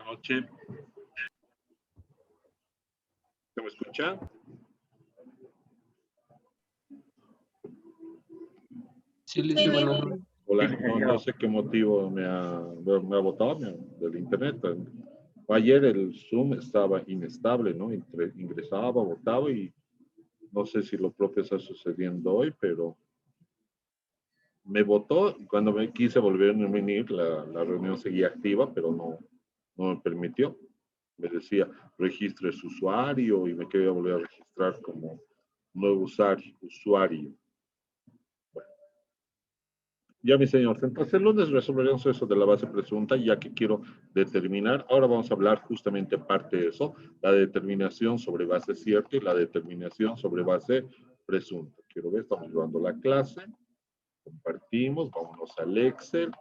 noches. ¿Se me escucha? Sí, Lizy, buenas noches. Hola, no sé qué motivo me ha botado del internet. Ayer el Zoom estaba inestable, ¿no? Ingresaba, botaba y no sé si lo propio está sucediendo hoy, pero me botó. Cuando me quise volver a venir, la reunión seguía activa, pero no me permitió. Me decía, registre su usuario y me quería volver a registrar como nuevo usuario. Bueno, ya mis señores, entonces el lunes resolveremos eso de la base presunta, ya que quiero determinar, ahora vamos a hablar justamente parte de eso, la determinación sobre base cierta y la determinación sobre base presunta. Quiero ver, estamos llevando la clase, compartimos, vámonos al Excel.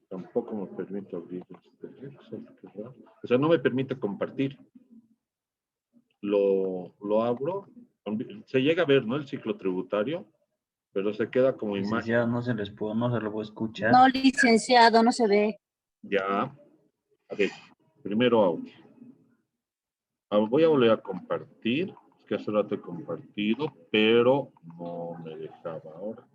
Tampoco me permite abrir este Excel. O sea, no me permite compartir. Lo abro. Se llega a ver, ¿no? El ciclo tributario, pero se queda como Licenciado, imagen. no se lo puedo escuchar. No, licenciado, no se ve. Ya. A ver, primero audio. Voy a volver a compartir. Es que hace rato he compartido, pero no me dejaba ahora.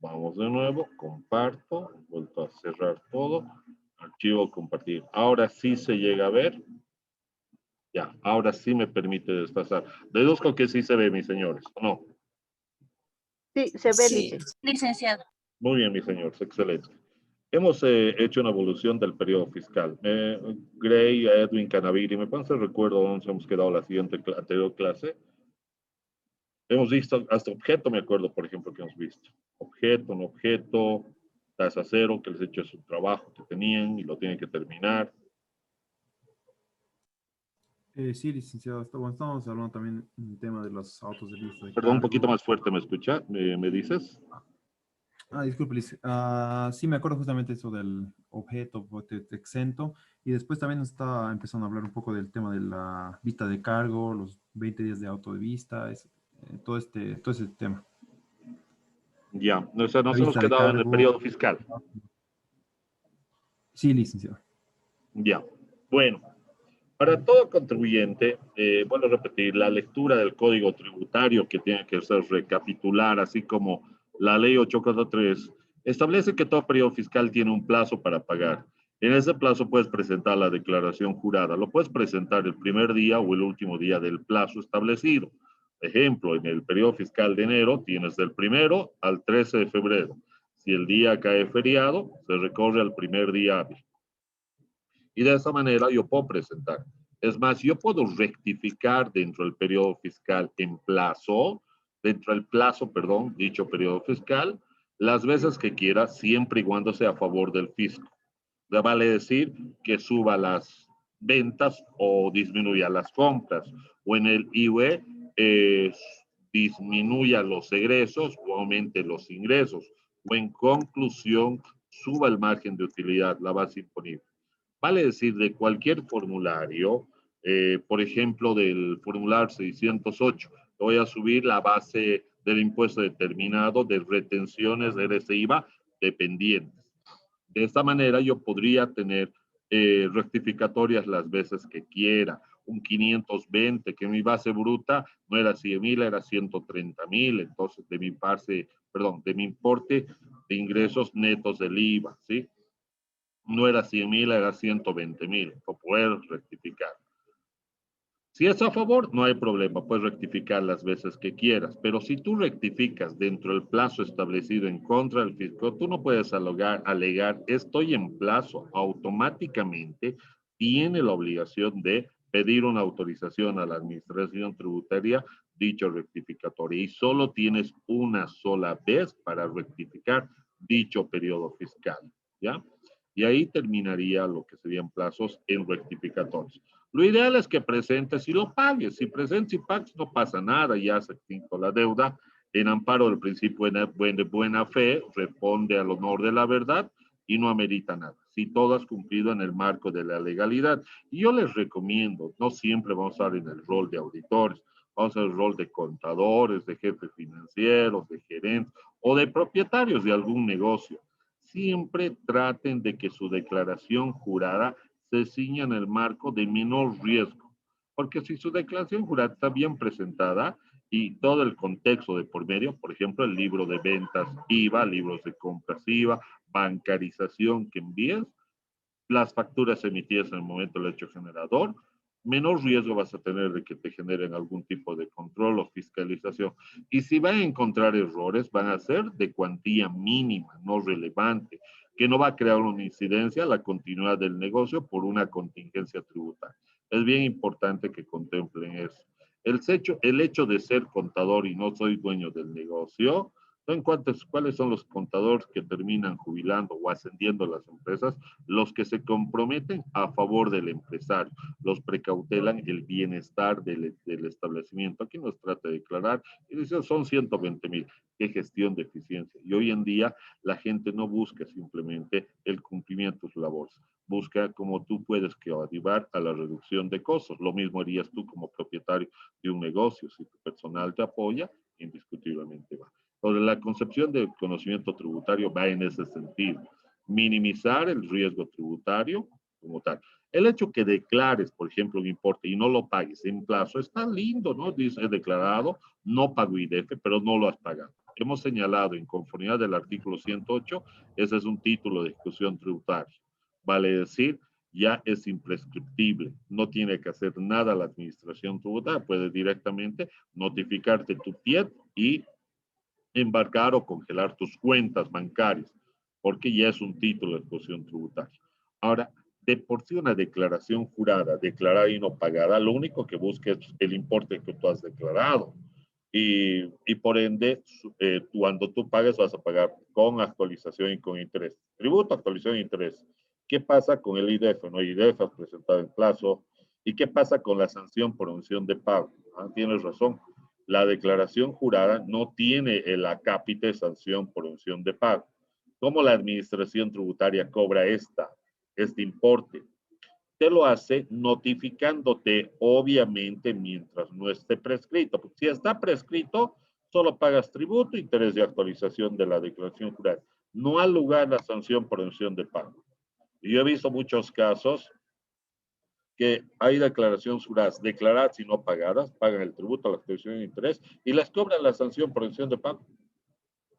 Vamos de nuevo, comparto, vuelto a cerrar todo, archivo compartir. Ahora sí se llega a ver. Ya, ahora sí me permite desplazar. Deduzco que sí se ve, mis señores, ¿o no? Sí, se ve, Sí, licenciado. Muy bien, mis señores, excelente. Hemos hecho una evolución del periodo fiscal. Gray, Edwin, Canaviri, me parece recuerdo dónde hemos quedado la anterior clase. Hemos visto hasta objeto, me acuerdo, por ejemplo, que hemos visto. Objeto, no objeto, tasa cero, que les he hecho su trabajo que tenían y lo tienen que terminar. Sí, licenciado, estamos hablando también del tema de los autos de lista de Perdón, un cargo. poquito más fuerte, ¿me escucha? ¿Me dices? Disculpe, sí, me acuerdo justamente eso del objeto exento, y después también nos está empezando a hablar un poco del tema de la vista de cargo, los 20 días de auto de vista, todo ese tema. Ya, o sea, nos La hemos vista de quedado en el cargo. periodo fiscal. Sí, licenciado. Ya, bueno. Para todo contribuyente, vuelvo a repetir, la lectura del Código Tributario que tiene que ser recapitular, así como la Ley 843, establece que todo periodo fiscal tiene un plazo para pagar. En ese plazo puedes presentar la declaración jurada. Lo puedes presentar el primer día o el último día del plazo establecido. Ejemplo, en el periodo fiscal de enero tienes del 1 al 13 de febrero. Si el día cae feriado, se recorre al primer día hábil. Y de esa manera yo puedo presentar. Es más, yo puedo rectificar dentro del periodo fiscal dentro del plazo, perdón, dicho periodo fiscal, las veces que quiera, siempre y cuando sea a favor del fisco. Ya vale decir que suba las ventas o disminuya las compras, o en el IVE disminuya los egresos o aumente los ingresos, o en conclusión, suba el margen de utilidad, la base imponible. Vale decir, de cualquier formulario, por ejemplo, del formulario 608, voy a subir la base del impuesto determinado de retenciones de RCIVA dependientes. De esta manera yo podría tener rectificatorias las veces que quiera. Un 520, que mi base bruta no era 100,000, era 130,000, entonces de mi importe de ingresos netos del IVA, ¿sí? No era 100,000, era 120,000, o poder rectificar. Si es a favor, no hay problema, puedes rectificar las veces que quieras, pero si tú rectificas dentro del plazo establecido en contra del fisco, tú no puedes alegar estoy en plazo, automáticamente tiene la obligación de pedir una autorización a la administración tributaria dicho rectificatorio y solo tienes una sola vez para rectificar dicho periodo fiscal, ¿ya? Y ahí terminaría lo que serían plazos en rectificatorios. Lo ideal es que presentes y lo pagues. Si presentes y pagues, no pasa nada, ya se extinto la deuda. En amparo del principio de buena fe, responde al honor de la verdad y no amerita nada. Si todo has cumplido en el marco de la legalidad. Y yo les recomiendo, no siempre vamos a estar en el rol de auditores, vamos a hacer el rol de contadores, de jefes financieros, de gerentes o de propietarios de algún negocio. Siempre traten de que su declaración jurada se ciña en el marco de menor riesgo. Porque si su declaración jurada está bien presentada y todo el contexto de por medio, por ejemplo, el libro de ventas IVA, libros de compras IVA, bancarización que envíes, las facturas emitidas en el momento del hecho generador, menor riesgo vas a tener de que te generen algún tipo de control o fiscalización. Y si van a encontrar errores, van a ser de cuantía mínima, no relevante, que no va a crear una incidencia a la continuidad del negocio por una contingencia tributaria. Es bien importante que contemplen eso. El hecho de ser contador y no soy dueño del negocio, ¿saben cuáles son los contadores que terminan jubilando o ascendiendo las empresas? Los que se comprometen a favor del empresario, los precautelan el bienestar del establecimiento. Aquí nos trata de declarar y dicen son 120,000. Qué gestión de eficiencia. Y hoy en día la gente no busca simplemente el cumplimiento de sus labores. Busca cómo tú puedes ayudar a la reducción de costos. Lo mismo harías tú como propietario de un negocio. Si tu personal te apoya, indiscutiblemente va. Entonces, la concepción del conocimiento tributario va en ese sentido. Minimizar el riesgo tributario como tal. El hecho que declares, por ejemplo, un importe y no lo pagues en plazo, está lindo, ¿no? Dice, he declarado, no pago IDF, pero no lo has pagado. Hemos señalado en conformidad del artículo 108, ese es un título de ejecución tributaria. Vale decir, ya es imprescriptible, no tiene que hacer nada la administración tributaria, puede directamente notificarte tu TIET y embarcar o congelar tus cuentas bancarias, porque ya es un título de ejecución tributaria. Ahora, de por sí una declaración jurada, declarada y no pagada, lo único que busca es el importe que tú has declarado. Y por ende, cuando tú pagues, vas a pagar con actualización y con interés. Tributo, actualización e interés. ¿Qué pasa con el IDF? No, el IDF has presentado en plazo. ¿Y qué pasa con la sanción por omisión de pago? Ah, tienes razón. La declaración jurada no tiene el acápite sanción por omisión de pago. ¿Cómo la administración tributaria cobra este importe? Te lo hace notificándote, obviamente, mientras no esté prescrito. Porque si está prescrito, solo pagas tributo, interés de actualización de la declaración jurada. No ha lugar la sanción por omisión de pago. Y yo he visto muchos casos que hay declaraciones juradas declaradas y no pagadas, pagan el tributo, la actualización de interés y les cobran la sanción por omisión de pago.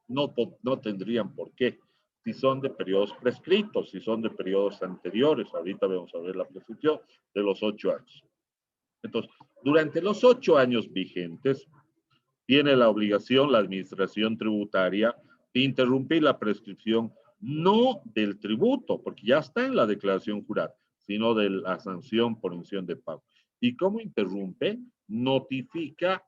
No tendrían por qué. Si son de periodos prescritos, si son de periodos anteriores, ahorita vamos a ver la prescripción de los 8 años. Entonces, durante los 8 años vigentes, tiene la obligación la administración tributaria de interrumpir la prescripción no del tributo, porque ya está en la declaración jurada, sino de la sanción por omisión de pago. ¿Y cómo interrumpe? Notifica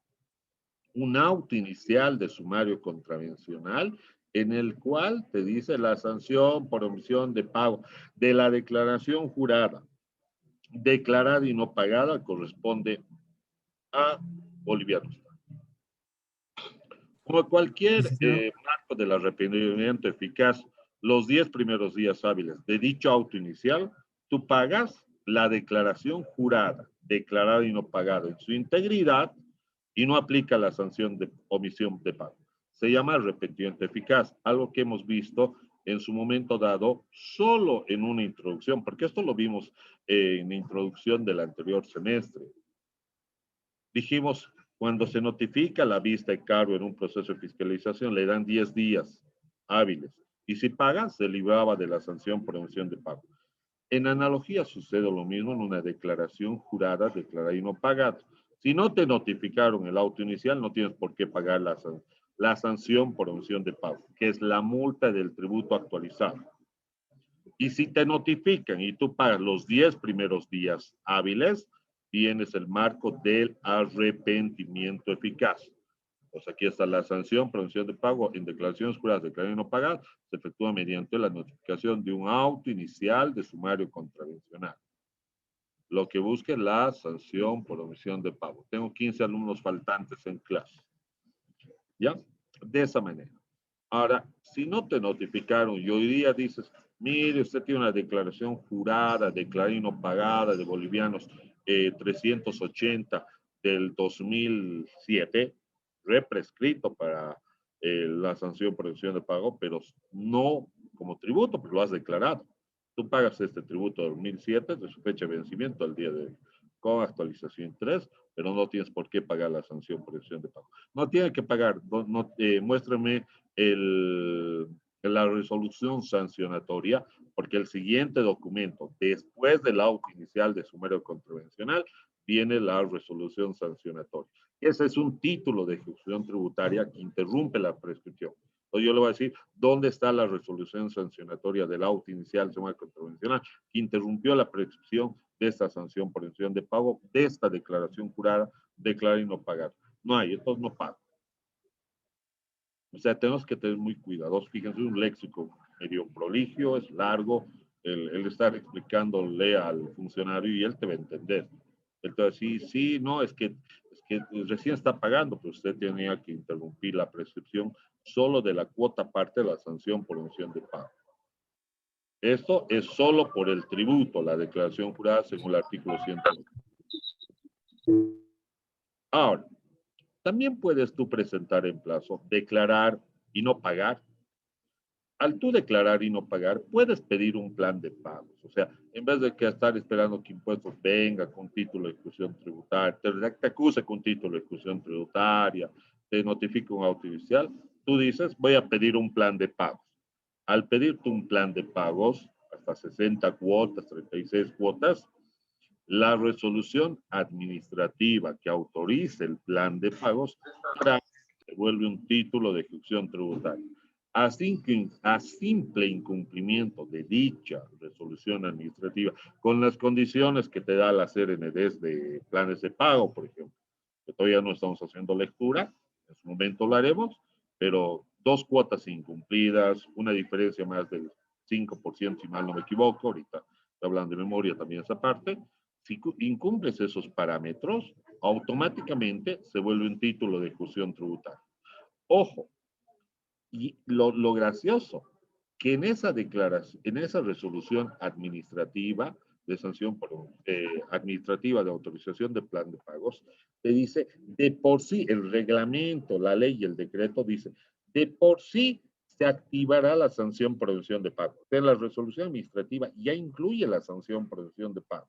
un auto inicial de sumario contravencional en el cual te dice la sanción por omisión de pago de la declaración jurada, declarada y no pagada, corresponde a bolivianos. Como cualquier marco del arrepentimiento eficaz, los 10 primeros días hábiles de dicho auto inicial, tú pagas la declaración jurada, declarada y no pagada en su integridad y no aplica la sanción de omisión de pago. Se llama arrepentimiento eficaz, algo que hemos visto en su momento dado solo en una introducción, porque esto lo vimos en la introducción del anterior semestre. Dijimos, cuando se notifica la vista de cargo en un proceso de fiscalización, le dan 10 días hábiles. Y si paga, se libraba de la sanción por omisión de pago. En analogía sucede lo mismo en una declaración jurada, declarada y no pagada. Si no te notificaron el auto inicial, no tienes por qué pagar la sanción por omisión de pago, que es la multa del tributo actualizado. Y si te notifican y tú pagas los 10 primeros días hábiles, tienes el marco del arrepentimiento eficaz. Pues aquí está la sanción por omisión de pago en declaraciones juradas de declarar y no pagar. Se efectúa mediante la notificación de un auto inicial de sumario contravencional. Lo que busque la sanción por omisión de pago. Tengo 15 alumnos faltantes en clase. ¿Ya? De esa manera. Ahora, si no te notificaron y hoy día dices, mire, usted tiene una declaración jurada, declarada y no pagada de bolivianos 380 del 2007, represcrito para la sanción por omisión de pago, pero no como tributo, porque lo has declarado. Tú pagas este tributo de 2007 de su fecha de vencimiento al día de hoy, con actualización 3, pero no tienes por qué pagar la sanción por omisión de pago. No tiene que pagar, muéstrame la resolución sancionatoria, porque el siguiente documento, después del auto inicial de sumario contravencional, viene la resolución sancionatoria. Ese es un título de ejecución tributaria que interrumpe la prescripción. Entonces yo le voy a decir dónde está la resolución sancionatoria del auto inicial de sumario contravencional que interrumpió la prescripción de esta sanción por omisión de pago, de esta declaración jurada, declarar y no pagar. No hay, entonces no pago. O sea, tenemos que tener muy cuidadosos. Fíjense, un léxico medio proligio, es largo. El estar explicándole al funcionario y él te va a entender. Él te va a decir, sí, no, es que recién está pagando, pero usted tenía que interrumpir la prescripción solo de la cuota parte de la sanción por omisión de pago. Esto es solo por el tributo, la declaración jurada según el artículo 109. Ahora, también puedes tú presentar en plazo, declarar y no pagar. Al tú declarar y no pagar, puedes pedir un plan de pagos. O sea, en vez de que estar esperando que impuestos venga con título de ejecución tributaria, te acuse con título de ejecución tributaria, te notifique un auto judicial, tú dices, voy a pedir un plan de pagos. Al pedirte un plan de pagos, hasta 60 cuotas, 36 cuotas, la resolución administrativa que autorice el plan de pagos se vuelve un título de ejecución tributaria. A simple incumplimiento de dicha resolución administrativa con las condiciones que te da la CRNDES de planes de pago, por ejemplo, que todavía no estamos haciendo lectura, en su momento lo haremos, pero 2 cuotas incumplidas, una diferencia más del 5%, si mal no me equivoco, ahorita estoy hablando de memoria también esa parte. Si incumples esos parámetros, automáticamente se vuelve un título de ejecución tributaria. Ojo, y lo gracioso, que en esa declaración, en esa resolución administrativa de sanción administrativa de autorización de plan de pagos, te dice, de por sí, el reglamento, la ley y el decreto dice, de por sí se activará la sanción por omisión de pago. En la resolución administrativa ya incluye la sanción por omisión de pago.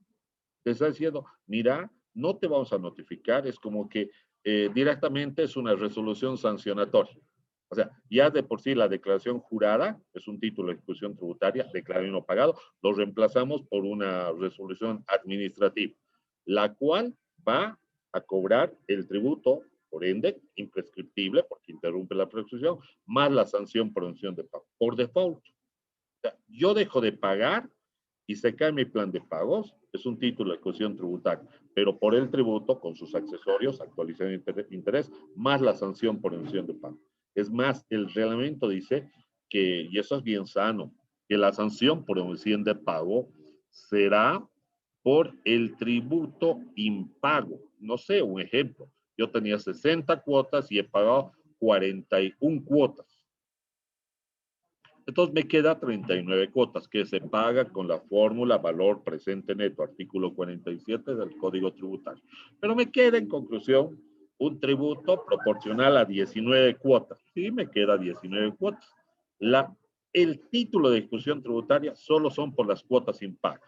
Te está diciendo, mira, no te vamos a notificar, es como que directamente es una resolución sancionatoria. O sea, ya de por sí la declaración jurada es un título de ejecución tributaria, declarado y no pagado, lo reemplazamos por una resolución administrativa, la cual va a cobrar el tributo, por ende, imprescriptible, porque interrumpe la prescripción, más la sanción por omisión de pago, por default. O sea, yo dejo de pagar y se cae mi plan de pagos, es un título de ejecución tributaria, pero por el tributo, con sus accesorios, actualización de interés, más la sanción por omisión de pago. Es más, el reglamento dice que, y eso es bien sano, que la sanción por omisión de pago será por el tributo impago. No sé, un ejemplo, yo tenía 60 cuotas y he pagado 41 cuotas. Entonces me queda 39 cuotas que se paga con la fórmula valor presente neto, artículo 47 del Código Tributario. Pero me queda en conclusión un tributo proporcional a 19 cuotas. Sí, me queda 19 cuotas. El título de ejecución tributaria solo son por las cuotas impagos,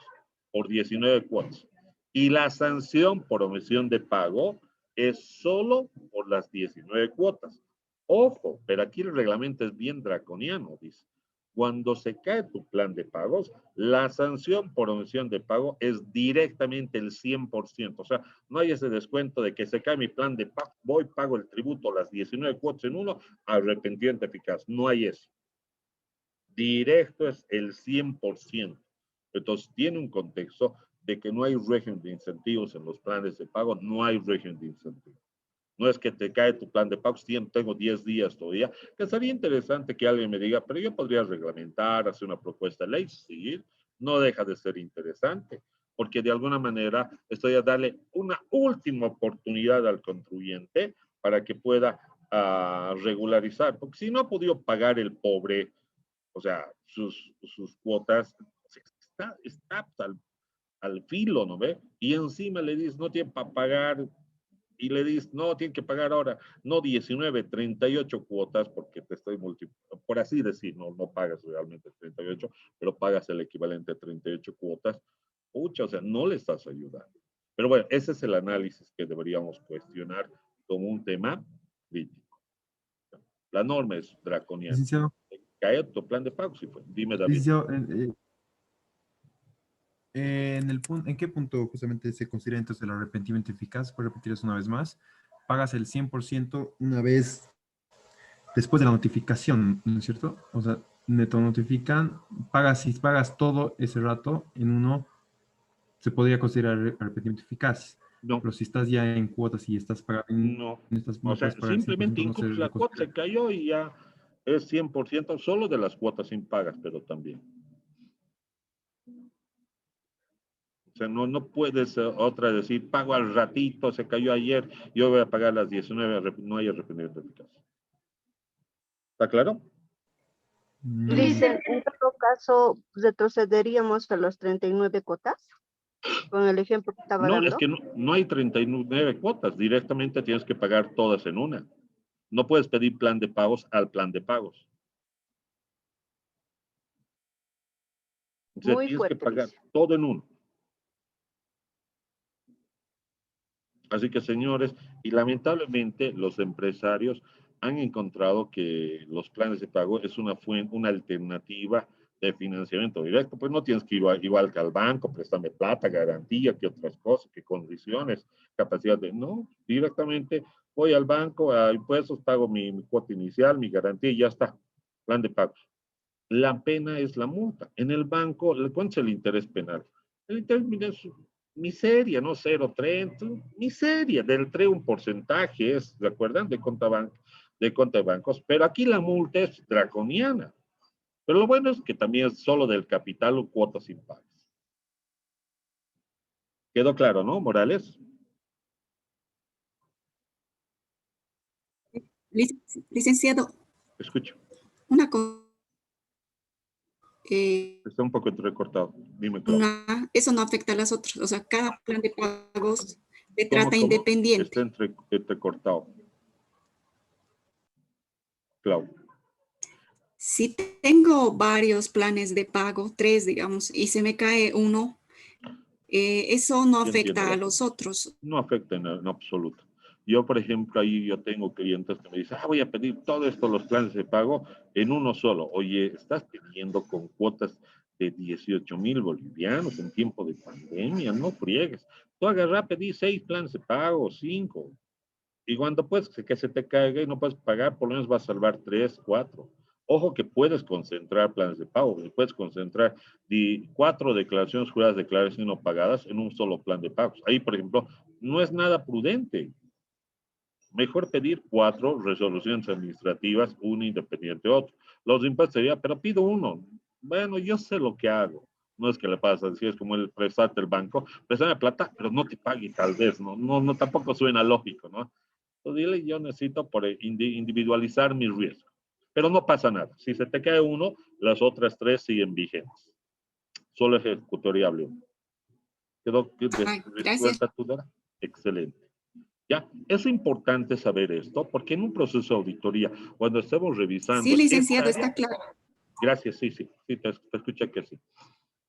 por 19 cuotas. Y la sanción por omisión de pago es solo por las 19 cuotas. Ojo, pero aquí el reglamento es bien draconiano, dice. Cuando se cae tu plan de pagos, la sanción por omisión de pago es directamente el 100%. O sea, no hay ese descuento de que se cae mi plan de pago, voy, pago el tributo, las 19 cuotas en uno, arrepentimiento eficaz. No hay eso. Directo es el 100%. Entonces, tiene un contexto de que no hay régimen de incentivos en los planes de pago, no hay régimen de incentivos. No es que te cae tu plan de pagos, tengo 10 días todavía, que sería interesante que alguien me diga, pero yo podría reglamentar, hacer una propuesta de ley, sí, no deja de ser interesante, porque de alguna manera estoy a darle una última oportunidad al contribuyente para que pueda regularizar, porque si no ha podido pagar el pobre, o sea, sus cuotas, está al filo, ¿no ve? Y encima le dices, no tiene para pagar, y le dices, no, tiene que pagar ahora, no 19, 38 cuotas, porque te estoy multiplicando, por así decir, no pagas realmente 38, pero pagas el equivalente a 38 cuotas. Pucha, o sea, no le estás ayudando. Pero bueno, ese es el análisis que deberíamos cuestionar como un tema crítico. La norma es draconiana. Licenciado, Cae tu plan de pago, sí fue. Dime, David. licenciado, ¿en qué punto justamente se considera entonces el arrepentimiento eficaz? ¿Puedo repetir eso una vez más? Pagas el 100% una vez después de la notificación, ¿no es cierto? O sea, me te notifican, si pagas todo ese rato en uno, se podría considerar arrepentimiento eficaz. No. Pero si estás ya en cuotas y estás pagando, No. O sea, puedes pagar el 100%, simplemente no se incumples la cuota, considera. se cayó y ya es 100% solo de las cuotas impagas, pero también. O sea, no puedes otra decir, pago al ratito, se cayó ayer, yo voy a pagar las 19, no hay arrepentimiento eficaz. ¿Está claro? Dice, en todo caso, retrocederíamos a los 39 cuotas, con el ejemplo que estaba No, es dando. que no hay 39 cuotas, directamente tienes que pagar todas en una. No puedes pedir plan de pagos al plan de pagos. O sea, Muy tienes que fuerte, pagar dice. todo en uno. Así que, señores, y lamentablemente los empresarios han encontrado que los planes de pago es una alternativa de financiamiento directo. Pues no tienes que ir igual que al banco, préstame plata, garantía, que otras cosas, que condiciones, capacidad de... No, directamente voy al banco, a impuestos, pago mi cuota inicial, mi garantía y ya está. Plan de pagos. La pena es la multa. En el banco, ¿cuánto es el interés penal? El interés penal es miseria, ¿no? 0,30, miseria, del 3 un porcentaje es, ¿se acuerdan? De cuenta de bancos, pero aquí la multa es draconiana. Pero lo bueno es que también es solo del capital o cuotas impagas. ¿Quedó claro, no, Morales? Licenciado, Escucho. una cosa. Está un poco recortado. Dime, Clau. Eso no afecta a las otras. O sea, cada plan de pagos se ¿Cómo? trata independiente. Está entrecortado. Clau. Si tengo varios planes de pago, 3, digamos, y se me cae uno, eso no afecta a los otros. No afecta en absoluto. Yo, por ejemplo, ahí yo tengo clientes que me dicen, voy a pedir todo esto, los planes de pago, en uno solo. Oye, estás pidiendo con cuotas de 18,000 bolivianos en tiempo de pandemia, no friegues. Tú agarrá, pedí 6 planes de pago, 5. Y cuando puedes que se te caiga y no puedes pagar, por lo menos vas a salvar 3, 4. Ojo que puedes concentrar planes de pago, puedes concentrar 4 declaraciones juradas, declaraciones no pagadas en un solo plan de pagos. Ahí, por ejemplo, no es nada prudente. Mejor pedir 4 resoluciones administrativas, una independiente de otro. Los impuestos sería, pero pido uno. Bueno, yo sé lo que hago. No es que le pasa, así es como el prestarte el banco, préstame plata, pero no te pague tal vez, no, tampoco suena lógico, ¿no? Entonces dile, yo necesito individualizar mi riesgo. Pero no pasa nada. Si se te cae uno, las otras 3 siguen vigentes. Solo ejecutoriable uno. ¿Quedó resuelta tu duda? Excelente. ¿Ya? Es importante saber esto porque en un proceso de auditoría, cuando estemos revisando... Sí, licenciado, está claro. Gracias, sí, te escuché que sí.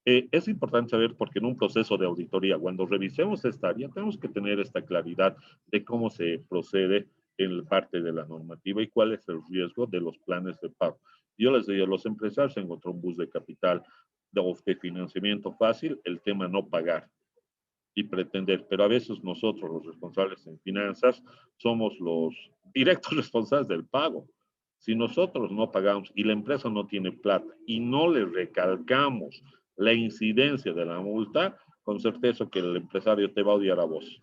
Es importante saber porque en un proceso de auditoría, cuando revisemos esta área, tenemos que tener esta claridad de cómo se procede en parte de la normativa y cuál es el riesgo de los planes de pago. Yo les digo a los empresarios en otro bus de capital de financiamiento fácil, el tema no pagar y pretender, pero a veces nosotros los responsables en finanzas somos los directos responsables del pago. Si nosotros no pagamos y la empresa no tiene plata y no le recalcamos la incidencia de la multa, con certeza que el empresario te va a odiar a vos.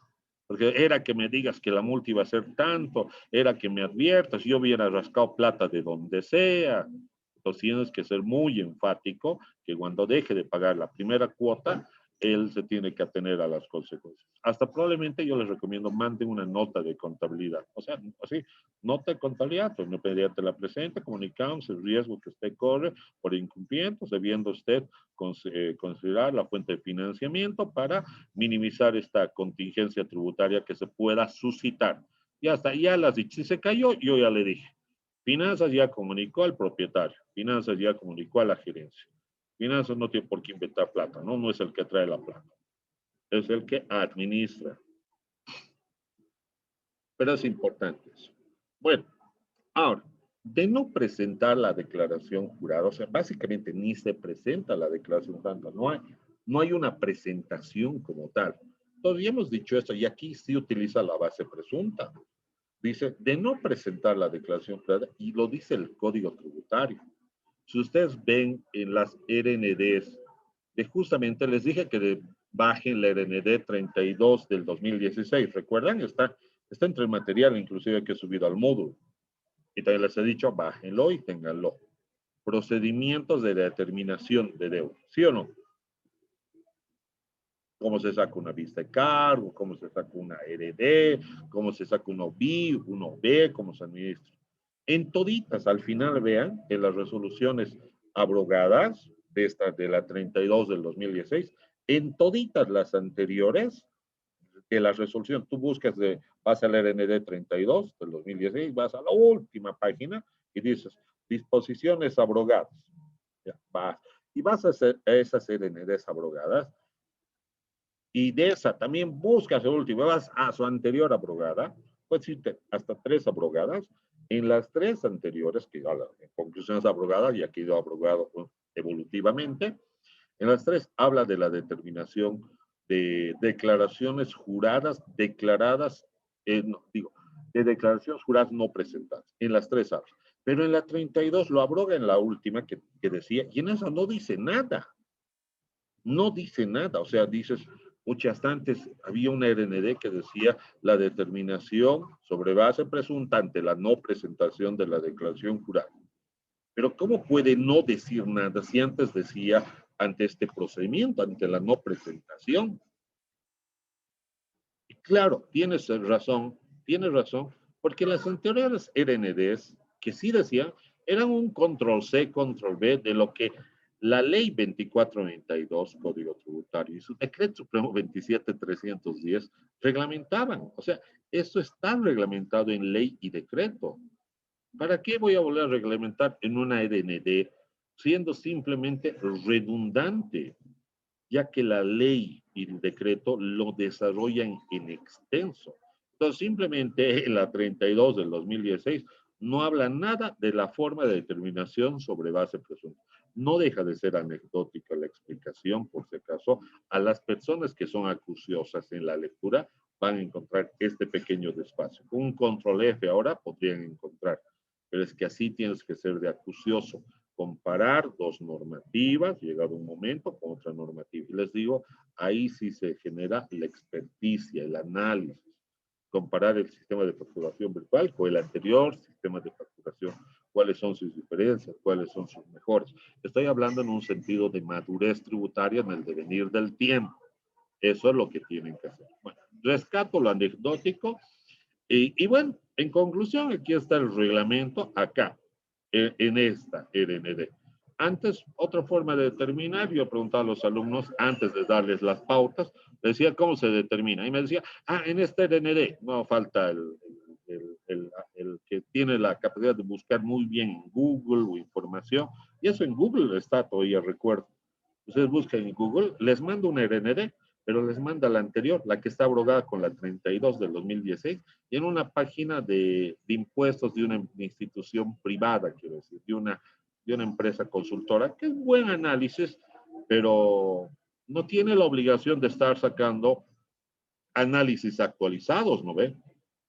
Porque era que me digas que la multa iba a ser tanto, era que me adviertas, yo hubiera rascado plata de donde sea. Entonces tienes que ser muy enfático que cuando deje de pagar la primera cuota, él se tiene que atener a las consecuencias. Hasta probablemente yo les recomiendo manden una nota de contabilidad. O sea, así, nota de contabilidad, pues inmediatamente la presenta, comunicamos el riesgo que usted corre por incumplimientos, debiendo usted considerar la fuente de financiamiento para minimizar esta contingencia tributaria que se pueda suscitar. Ya está, ya las dije. Si se cayó, yo ya le dije. Finanzas ya comunicó al propietario, Finanzas ya comunicó a la gerencia. Finanzas no tiene por qué inventar plata, ¿no? No es el que trae la plata, es el que administra. Pero es importante eso. Bueno, ahora, de no presentar la declaración jurada, o sea, básicamente ni se presenta la declaración jurada, no hay una presentación como tal. Entonces, ya hemos dicho esto, y aquí sí utiliza la base presunta. Dice, de no presentar la declaración jurada, y lo dice el Código Tributario. Si ustedes ven en las RNDs, justamente les dije que bajen la RND 32 del 2016. ¿Recuerdan? Está entre el material inclusive que he subido al módulo. Y también les he dicho, bájenlo y ténganlo. Procedimientos de determinación de deuda. ¿Sí o no? Cómo se saca una vista de cargo, cómo se saca una RD, cómo se saca un OBI, un OB, cómo se administra. En toditas, al final vean, en las resoluciones abrogadas de la 32 del 2016, en toditas las anteriores de la resolución, tú buscas vas al RND 32 del 2016, vas a la última página y dices, disposiciones abrogadas. Ya, y vas a esas RNDs abrogadas y de esa también buscas el último, vas a su anterior abrogada, puedes irte hasta 3 abrogadas. En las 3 anteriores, que ya en conclusiones abrogadas, y aquí quedó abrogado evolutivamente, en las 3 habla de la determinación de declaraciones juradas declaradas, de declaraciones juradas no presentadas. En las 3 habla. Pero en la 32 lo abroga en la última que decía, y en esa no dice nada. No dice nada, o sea, dices, muchas antes había una RND que decía la determinación sobre base presunta ante la no presentación de la declaración jurada. Pero ¿cómo puede no decir nada si antes decía ante este procedimiento, ante la no presentación? Y claro, tienes razón, porque las anteriores RNDs que sí decían eran un control C, control V de lo que la ley 2492, Código Tributario, y su decreto supremo 27310 reglamentaban. O sea, esto está reglamentado en ley y decreto. ¿Para qué voy a volver a reglamentar en una RND siendo simplemente redundante? Ya que la ley y el decreto lo desarrollan en extenso. Entonces, simplemente en la 32 del 2016 no habla nada de la forma de determinación sobre base presunta. No deja de ser anecdótica la explicación, por si acaso, a las personas que son acuciosas en la lectura van a encontrar este pequeño despacio. Con un control F ahora podrían encontrar, pero es que así tienes que ser de acucioso. Comparar 2 normativas, llegado un momento, con otra normativa. Y les digo, ahí sí se genera la experticia, el análisis. Comparar el sistema de facturación virtual con el anterior sistema de facturación. ¿Cuáles son sus diferencias? ¿Cuáles son sus mejores? Estoy hablando en un sentido de madurez tributaria en el devenir del tiempo. Eso es lo que tienen que hacer. Bueno, rescato lo anecdótico. Y bueno, en conclusión, aquí está el reglamento acá, en esta RND. Antes, otra forma de determinar, yo preguntaba a los alumnos, antes de darles las pautas, decía cómo se determina. Y me decía, en esta RND, no falta el que tiene la capacidad de buscar muy bien en Google o información. Y eso en Google está todavía, recuerdo. Ustedes buscan en Google, les mando una RND, pero les manda la anterior, la que está abrogada con la 32 del 2016, y en una página de impuestos de una institución privada, quiero decir, de una empresa consultora, que es buen análisis, pero no tiene la obligación de estar sacando análisis actualizados, ¿no ve?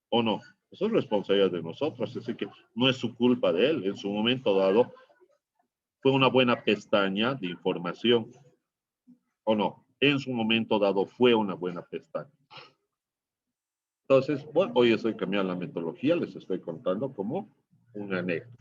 ¿O no? Eso es responsabilidad de nosotros, así que no es su culpa de él. En su momento dado, fue una buena pestaña de información, ¿o no? en su momento dado fue una buena pestaña. Entonces, bueno, hoy estoy cambiando la metodología, les estoy contando como una anécdota.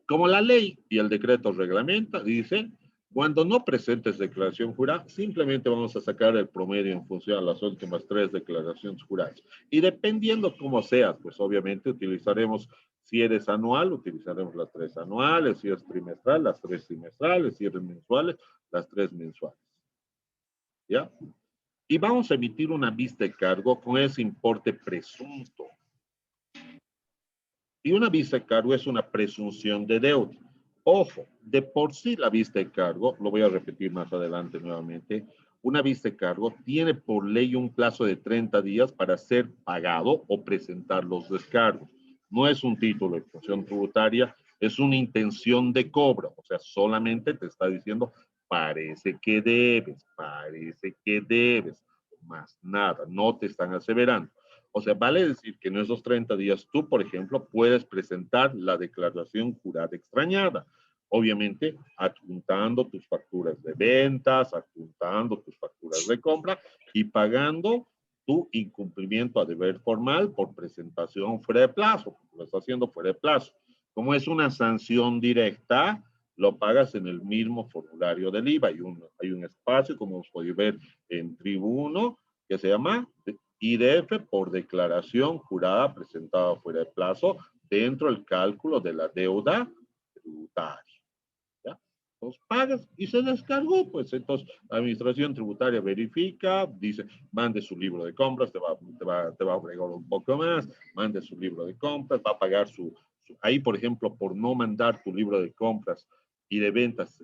Como la ley y el decreto reglamenta, dice, cuando no presentes declaración jurada, simplemente vamos a sacar el promedio en función de las últimas 3 declaraciones juradas. Y dependiendo cómo seas, pues obviamente utilizaremos, si eres anual, utilizaremos las 3 anuales, si es trimestral, las 3 trimestrales, si eres mensuales, las 3 mensuales. ¿Ya? Y vamos a emitir una vista de cargo con ese importe presunto. Y una vista de cargo es una presunción de deuda. Ojo, de por sí la vista de cargo, lo voy a repetir más adelante nuevamente, una vista de cargo tiene por ley un plazo de 30 días para ser pagado o presentar los descargos. No es un título de ejecución tributaria, es una intención de cobro. O sea, solamente te está diciendo, parece que debes, más nada, no te están aseverando. O sea, vale decir que en esos 30 días tú, por ejemplo, puedes presentar la declaración jurada extrañada. Obviamente, adjuntando tus facturas de ventas, adjuntando tus facturas de compra y pagando tu incumplimiento a deber formal por presentación fuera de plazo. Lo estás haciendo fuera de plazo. Como es una sanción directa, lo pagas en el mismo formulario del IVA. Hay un espacio, como os podéis ver en Tribuno, que se llama IDF por declaración jurada presentada fuera de plazo dentro del cálculo de la deuda tributaria. ¿Ya? Entonces pagas y se descargó, pues entonces la administración tributaria verifica, dice, mande su libro de compras, te va a agregar un poco más, mande su libro de compras, va a pagar ahí por ejemplo, por no mandar tu libro de compras y de ventas,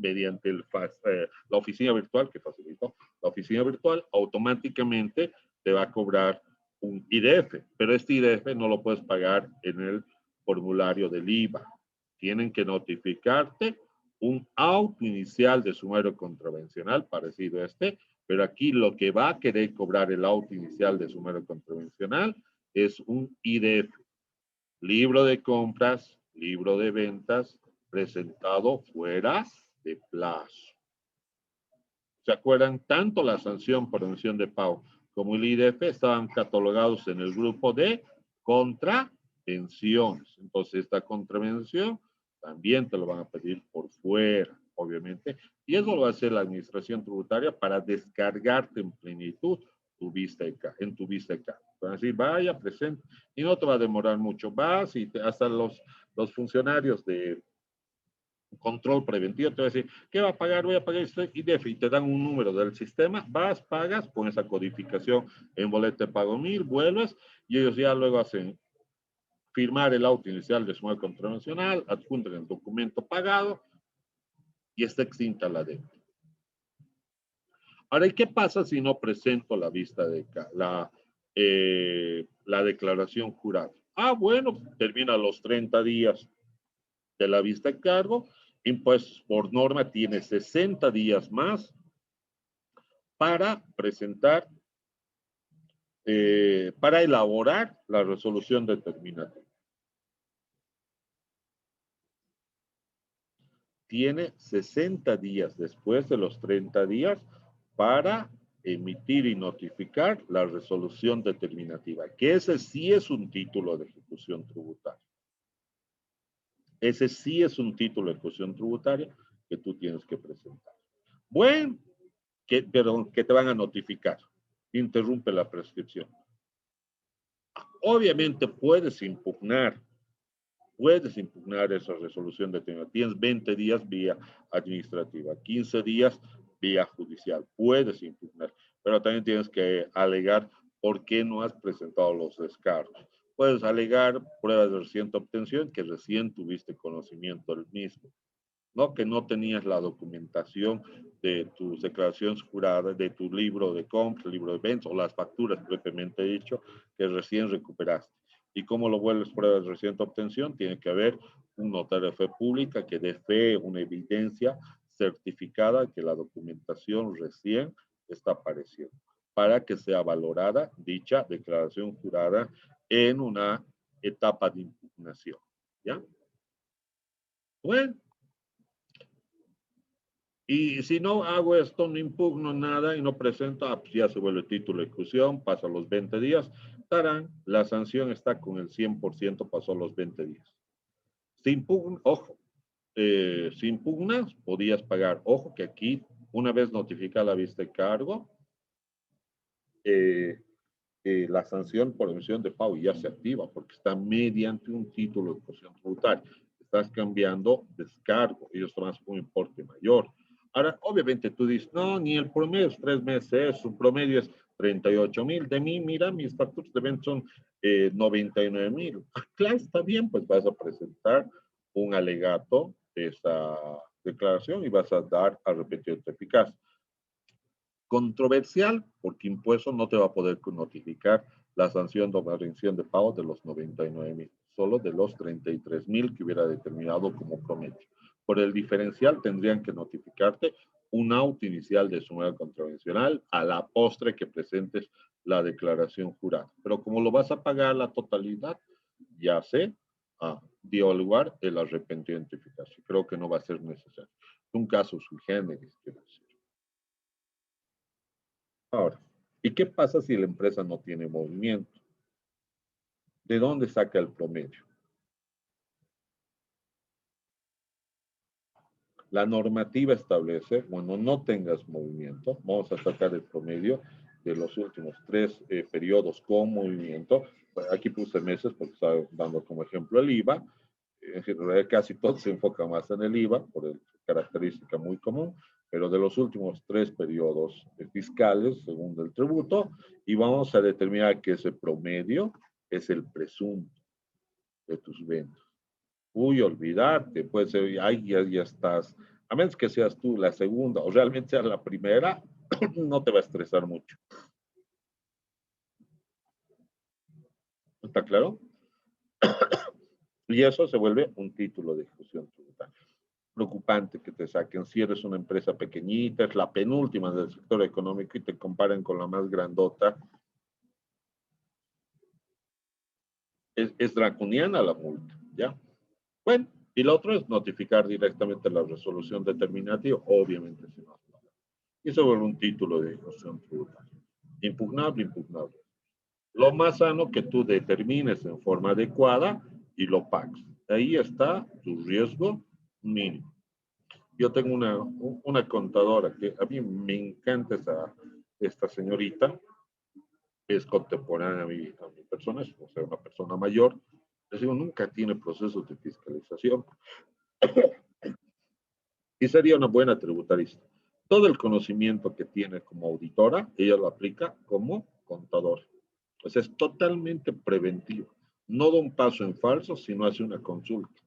mediante la oficina virtual que facilitó. La oficina virtual automáticamente te va a cobrar un IDF, pero este IDF no lo puedes pagar en el formulario del IVA. Tienen que notificarte un auto inicial de sumario contravencional, parecido a este, pero aquí lo que va a querer cobrar el auto inicial de sumario contravencional es un IDF. Libro de compras, libro de ventas, presentado fuera de plazo. ¿Se acuerdan? Tanto la sanción por omisión de pago como el IDF estaban catalogados en el grupo de contravenciones. Entonces, esta contravención también te lo van a pedir por fuera, obviamente. Y eso lo va a hacer la administración tributaria para descargarte en plenitud en tu vista de cargo. Van a decir, vaya, presente. Y no te va a demorar mucho. Vas y hasta los funcionarios de control preventivo, te va a decir, ¿qué va a pagar? Voy a pagar este IDF y te dan un número del sistema, vas, pagas con esa codificación en boleta de pago 1000, vuelves y ellos ya luego hacen firmar el auto inicial de sumario contravencional, adjuntan el documento pagado y está extinta la deuda. Ahora, ¿y qué pasa si no presento la vista de la declaración jurada? Ah, bueno, termina los 30 días de la vista de cargo, impuestos por norma tiene 60 días más para presentar, para elaborar la resolución determinativa. Tiene 60 días después de los 30 días para emitir y notificar la resolución determinativa, que ese sí es un título de ejecución tributaria. Ese sí es un título de ejecución tributaria que tú tienes que presentar. Bueno, pero que te van a notificar. Interrumpe la prescripción. Obviamente puedes impugnar esa resolución determinativa. Tienes 20 días vía administrativa, 15 días vía judicial. Puedes impugnar, pero también tienes que alegar por qué no has presentado los descargos. Puedes alegar pruebas de reciente obtención, que recién tuviste conocimiento del mismo, ¿no? Que no tenías la documentación de tus declaraciones juradas, de tu libro de compra, libro de ventas o las facturas propiamente dicho, que recién recuperaste. ¿Y cómo lo vuelves pruebas de reciente obtención? Tiene que haber un notario de fe pública que dé fe, una evidencia certificada que la documentación recién está apareciendo, para que sea valorada dicha declaración jurada en una etapa de impugnación. ¿Ya? Bueno. Y si no hago esto, no impugno nada y no presento, pues ya se vuelve título de ejecución, pasa los 20 días, tarán, la sanción está con el 100%, pasó los 20 días. Si impugna, ojo, si impugnas, podías pagar. Ojo que aquí, una vez notificada la vista de cargo, la sanción por emisión de pago ya se activa porque está mediante un título de ejecución tributaria. Estás cambiando descargo, ellos toman un importe mayor. Ahora, obviamente tú dices, no, ni el promedio es 3 meses, su promedio es 38,000. De mí, mira, mis facturas de venta son 99,000. Ah, claro, está bien, pues vas a presentar un alegato de esa declaración y vas a dar arrepentimiento eficaz. Controversial, porque impuesto no te va a poder notificar la sanción de retención de pago de los 99,000, solo de los 33,000 que hubiera determinado como promedio. Por el diferencial tendrían que notificarte un auto inicial de suma contravencional a la postre que presentes la declaración jurada. Pero como lo vas a pagar la totalidad, ya se dio lugar el arrepentimiento eficaz. Creo que no va a ser necesario. Es un caso sui generis, quiero decir. Ahora, ¿y qué pasa si la empresa no tiene movimiento? ¿De dónde saca el promedio? La normativa establece, cuando no tengas movimiento, vamos a sacar el promedio de los últimos 3 periodos con movimiento. Bueno, aquí puse meses porque estaba dando como ejemplo el IVA. En general, casi todo se enfoca más en el IVA, por característica muy común, pero de los últimos 3 periodos fiscales, según el tributo, y vamos a determinar que ese promedio es el presunto de tus ventas. Uy, olvídate, pues ahí ya estás, a menos que seas tú la segunda o realmente seas la primera, no te va a estresar mucho. ¿Está claro? Y eso se vuelve un título de ejecución tributaria. Preocupante que te saquen, si eres una empresa pequeñita, es la penúltima del sector económico y te comparen con la más grandota. Es draconiana la multa, ¿ya? Bueno, y lo otro es notificar directamente la resolución determinativa, obviamente si no. Y eso vuelve un título de ejecución tributaria. Impugnable, impugnable. Lo más sano que tú determines en forma adecuada y lo pagues. Ahí está tu riesgo mínimo. Yo tengo una contadora que a mí me encanta esta señorita, es contemporánea a mi persona, es una persona mayor. Les digo, nunca tiene procesos de fiscalización. Y sería una buena tributarista. Todo el conocimiento que tiene como auditora, ella lo aplica como contadora. O sea, es totalmente preventivo. No da un paso en falso, sino hace una consulta.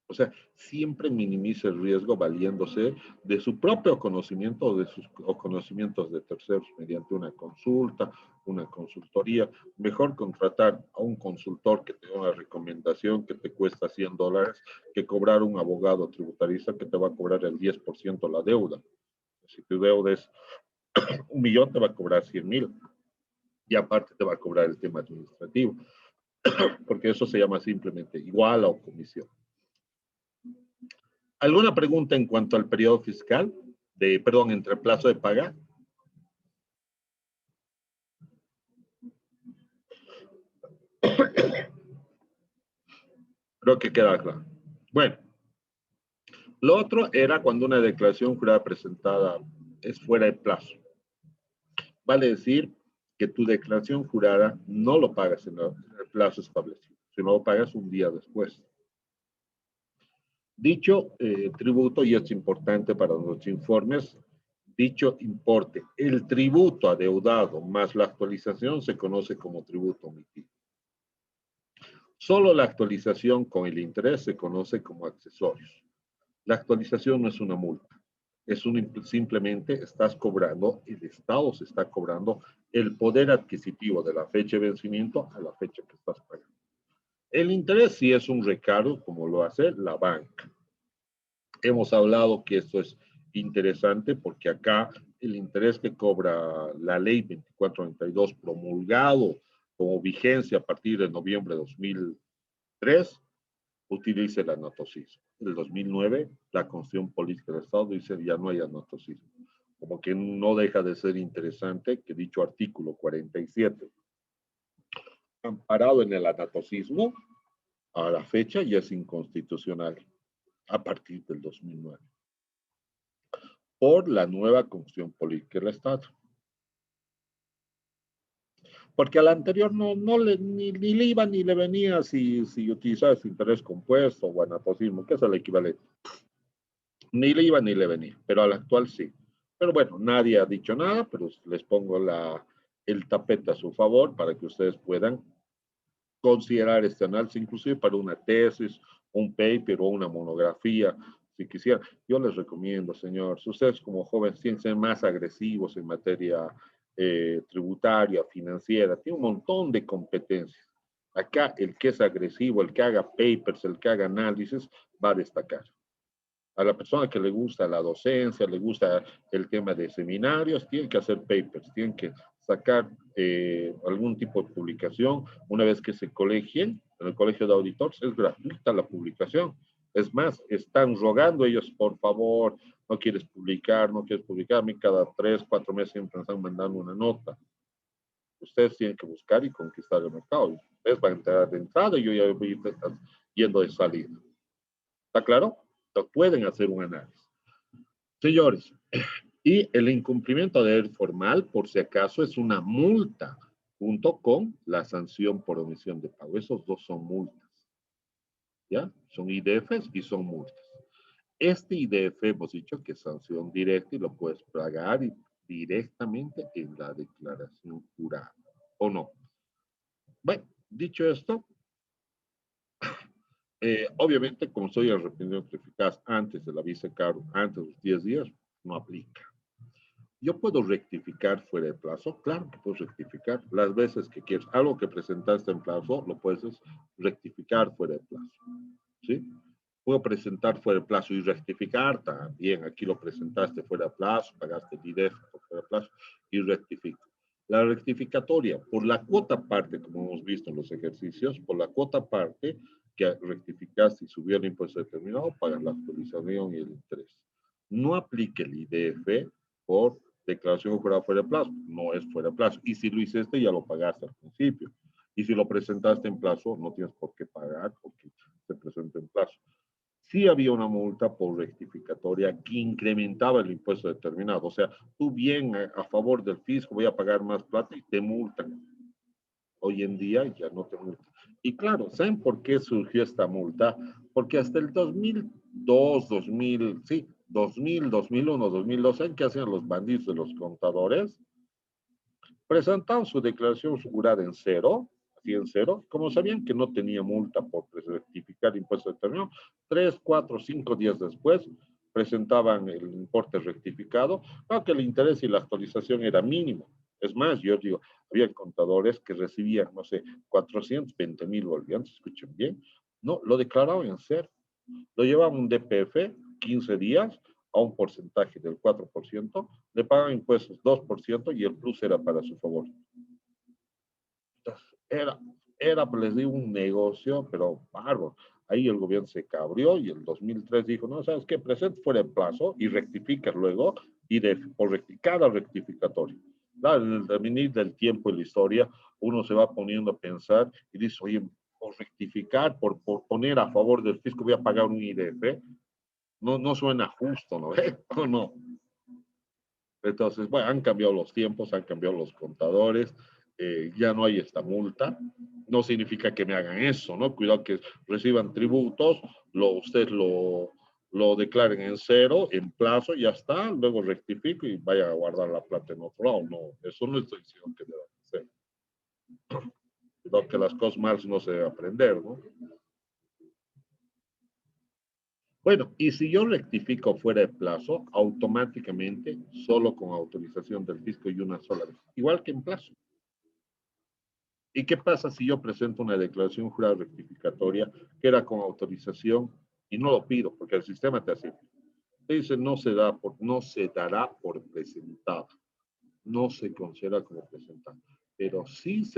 O sea, siempre minimiza el riesgo valiéndose de su propio conocimiento o de sus conocimientos de terceros mediante una consulta, una consultoría. Mejor contratar a un consultor que te da una recomendación que te cuesta $100 que cobrar un abogado tributarista que te va a cobrar el 10% la deuda. Si tu deuda es 1,000,000, te va a cobrar 100,000. Y aparte te va a cobrar el tema administrativo, porque eso se llama simplemente igual o comisión. ¿Alguna pregunta en cuanto al periodo fiscal? Entre plazo de paga. Creo que queda claro. Bueno, lo otro era cuando una declaración jurada presentada es fuera de plazo. Vale decir que tu declaración jurada no lo pagas en el plazo establecido, sino lo pagas un día después. Dicho tributo, y es importante para los informes, dicho importe, el tributo adeudado más la actualización se conoce como tributo omitido. Solo la actualización con el interés se conoce como accesorios. La actualización no es una multa, simplemente estás cobrando, el Estado se está cobrando el poder adquisitivo de la fecha de vencimiento a la fecha que estás pagando. El interés sí es un recargo, como lo hace la banca. Hemos hablado que esto es interesante porque acá el interés que cobra la ley 2492 promulgado como vigencia a partir de noviembre de 2003, utilice el anatocismo. En el 2009, la Constitución Política del Estado dice ya no hay anatocismo. Como que no deja de ser interesante que dicho artículo 47, amparado en el anatocismo, a la fecha ya es inconstitucional a partir del 2009 por la nueva Constitución Política del Estado. Porque al anterior ni le iba ni le venía si utilizaba ese interés compuesto o anatocismo, que es el equivalente. Ni le iba ni le venía, pero al actual sí. Pero bueno, nadie ha dicho nada, pero les pongo el tapete a su favor para que ustedes puedan considerar este análisis, inclusive para una tesis, un paper o una monografía, si quisieran. Yo les recomiendo, señores, ustedes como jóvenes tienen que ser más agresivos en materia tributaria, financiera, tiene un montón de competencias. Acá el que es agresivo, el que haga papers, el que haga análisis, va a destacar. A la persona que le gusta la docencia, le gusta el tema de seminarios, tienen que hacer papers, tienen que sacar algún tipo de publicación. Una vez que se colegien, en el colegio de auditores, es gratuita la publicación. Es más, están rogando ellos, por favor, no quieres publicar, a mí cada 3, 4 meses siempre están mandando una nota. Ustedes tienen que buscar y conquistar el mercado. Ustedes van a entrar de entrada y yo ya voy yendo de salida. ¿Está claro? Entonces pueden hacer un análisis. Señores, y el incumplimiento de deber formal, por si acaso, es una multa, junto con la sanción por omisión de pago. Esos dos son multas. ¿Ya? Son IDFs y son multas. Este IDF hemos dicho que es sanción directa y lo puedes pagar directamente en la declaración jurada, ¿o no? Bueno, dicho esto, obviamente, como soy el arrepentimiento eficaz antes de la visa cargo, antes de los 10 días, no aplica. ¿Yo puedo rectificar fuera de plazo? Claro que puedo rectificar las veces que quieras. Algo que presentaste en plazo, lo puedes rectificar fuera de plazo. ¿Sí? Puedo presentar fuera de plazo y rectificar también. Aquí lo presentaste fuera de plazo, pagaste el IDF fuera de plazo y rectifico. La rectificatoria, por la cuota parte, como hemos visto en los ejercicios, por la cuota parte que rectificaste y subió el impuesto determinado, pagas la actualización y el interés. No aplique el IDF por declaración jurada fuera de plazo. No es fuera de plazo. Y si lo hiciste, ya lo pagaste al principio. Y si lo presentaste en plazo, no tienes por qué pagar porque se presenta en plazo. Sí había una multa por rectificatoria que incrementaba el impuesto determinado. O sea, tú bien a favor del fisco, voy a pagar más plata y te multan. Hoy en día ya no te multan. Y claro, ¿saben por qué surgió esta multa? Porque hasta el 2002, 2001, 2002, ¿saben qué hacían los bandidos de los contadores? Presentaban su declaración jurada en cero, así en cero, como sabían que no tenía multa por rectificar impuestos determinados, 3, 4, 5 días después presentaban el importe rectificado, aunque el interés y la actualización era mínimo. Es más, yo digo, había contadores que recibían, no sé, 420,000 bolivianos, escuchen bien, no, lo declaraban en cero. Lo llevaban un DPF, 15 días, a un porcentaje del 4%, le pagan impuestos 2% y el plus era para su favor. Entonces, era, les digo, un negocio, pero bárbaro. Ahí el gobierno se cabrió y el 2003 dijo, no, ¿sabes qué? Presente fuera de plazo y rectifica luego y por cada rectificatorio. Claro, en el devenir del tiempo y la historia, uno se va poniendo a pensar y dice, oye, por rectificar, por poner a favor del fisco, voy a pagar un IDF. No suena justo, ¿no? ¿O no? Entonces, bueno, han cambiado los tiempos, han cambiado los contadores, ya no hay esta multa. No significa que me hagan eso, ¿no? Cuidado que reciban tributos, ustedes lo declaren en cero, en plazo, ya está, luego rectifico y vaya a guardar la plata en otro lado. No, eso no estoy diciendo que deba hacer. Cuidado que las cosas malas no se deben aprender, ¿no? Bueno, y si yo rectifico fuera de plazo, automáticamente, solo con autorización del fisco y una sola vez, igual que en plazo. ¿Y qué pasa si yo presento una declaración jurada rectificatoria que era con autorización y no lo pido porque el sistema te hace? Te dice no se dará por presentado, no se considera como presentado, pero sí se